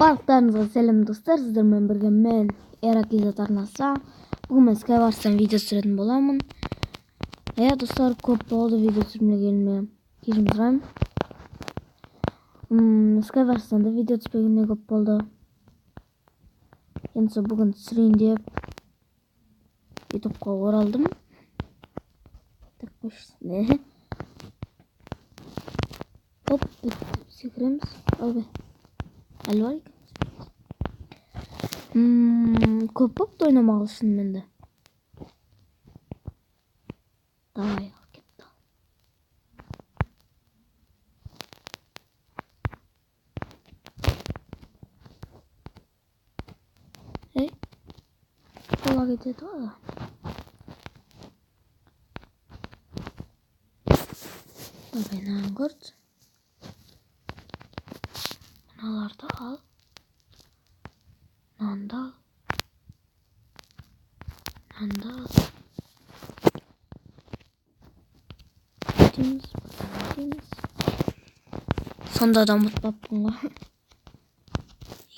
Bardağınıza selam dostlar, sizlerle birge men Erakizat arnasa. Bugün ben Skywars'tan video süreden bolamın. Ya dostlar, köp oldu video sürmeye gelmeye. Girmeyeceğim. Skywars'tan da video çekmeye köp oldu. Yoksa bugün süreyim diye YouTube'a oraldım. Takmış ne? Hop, sikremiz. Abi. Alvar. Köp da oynamalısın ben de. Давай, gitti. Hey. Kola gidiyor da. Tabii nangurt. Bunları da al. Nandal. Nandal. Temiz. Temiz. Sonda da mutlu bunga.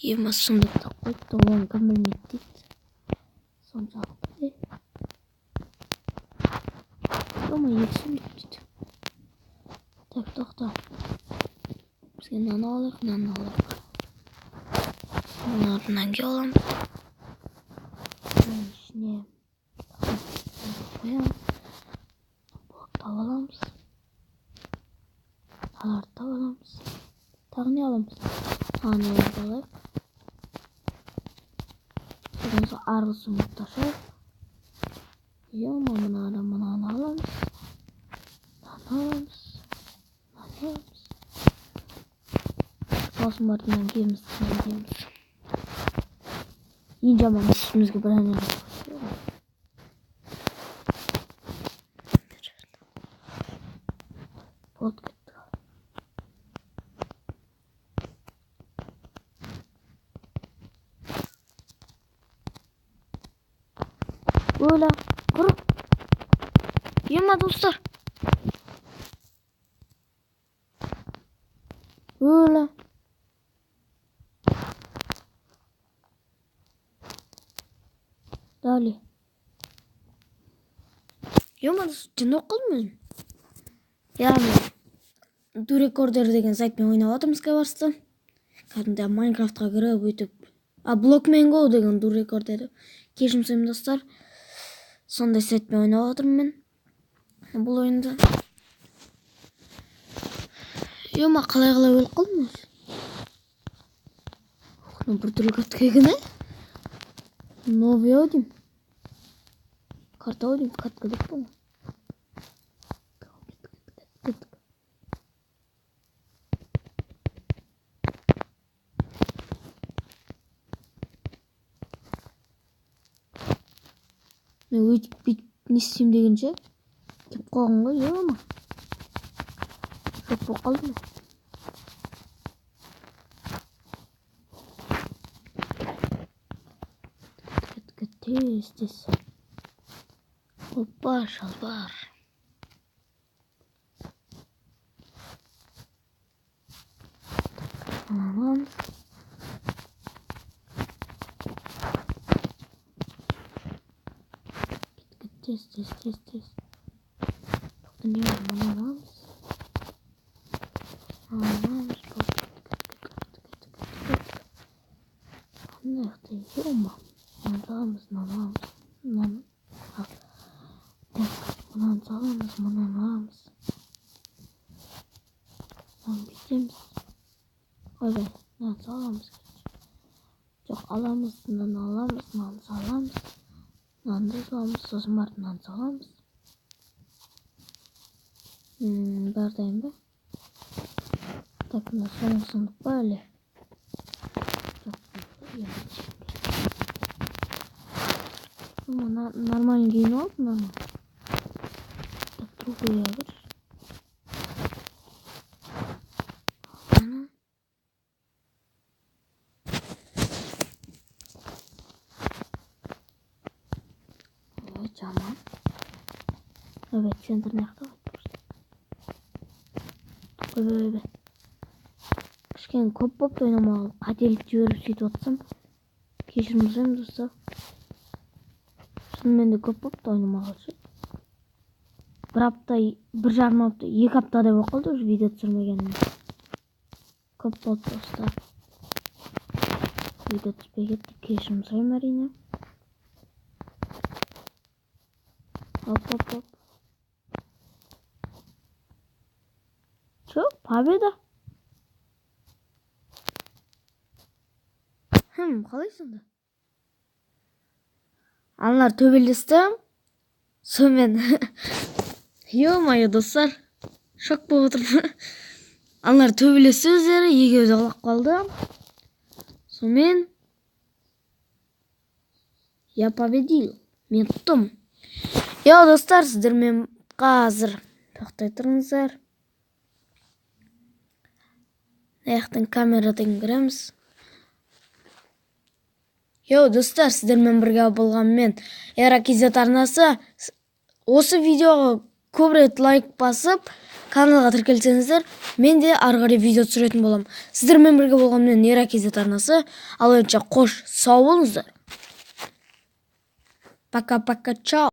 Yema sundıkta koyup da olan kamel mittik. Sonca aldı. Ama yesin bitti. Tak doktor. Bizge nana alır, nana alır. Bunlardan hangi olalım? Ne? Koyalım. Bu alalımız. Alardı alalımız. Tak ne alalımız? Hani alalım. Sonra sonra arısı muhtaşır. Yoma mına alalımız. Alalımız. Alalımız. Olsun barından giyimiz. İyice ama işimiz gibi öğrenelim. Podcast. Böyle kırık. Yeme dostlar. Böyle. Dali. Yeme dostlar. Canı okumuyor. Yani. Du Recorder деген сайтпен ойнап жатырмыз Skywars'та. Кәдімгі Майнкрафтқа кіріп өйтіп. Blockman Go деген Du Recorder. Кешірім сұраймын достар. Сондай сайтпен ойнап жатырмын мен. Бұл ойында. Йома қалай өліп қалдым өзі. Бір түрлі катка. Новый аудим. Карта аудим. Катка деп бұл. Мен өйтіп не істеймін дегенше кеп қалған ғой, ема. Жоқ болып қалдым. Тез. Опа, шалбар. Аламыз. Tez. Тоқтан ең аламыз. Қандайқты ема. Аламыз. Мұнан аламыз. Бітеміз. Ойбай, мынаны аламыз. Жоқ, аламыз, мынаны аламыз, мынаны аламыз. Мынаны аламыз, сосын барып мынаны аламыз. Бардайым ба? Так, мына соңғы ба әлі? Жоқ, нормально киініп алып мынаны. Так, другой ягыр. Жаман. Evet, центр нақта. Ой. Кішкене кішкене көп болып ойнамағалы қателік жіберіп сөйтіп атсам кешірім сұраймын достар. Шынымен де көп болып ойнамағалы ше. Bir hafta, 1,5 hafta, 2 haftaday болып қалды уже видео түсірмегеніме. Көп болды достар. Видео түспей кетті, кешірім сұраймын әрине. Оп. Чё, победа? Қалай сонда? Аналар төбелесті. Сонымен ё-моё достар, шок болып отырмын. Аналар төбелесті өздері, екеуі де құлап қалды. Сонымен я победил. Мен ұттым. Йо достар, сіздермен қазір тоқтай тұрыңыздар. Аяқтың камерадан көреміз. Йо достар, сіздермен бірге болғанмен Еракизет арнасы. Осы видеоға көп рет лайк басып, каналға тіркелсеңіздер, мен де ары қарай видео түсіретін боламын. Сіздермен бірге болғанмен Еракизет арнасы. Ал ойынша қош, сау болыңыздар. Пока-пока, чао.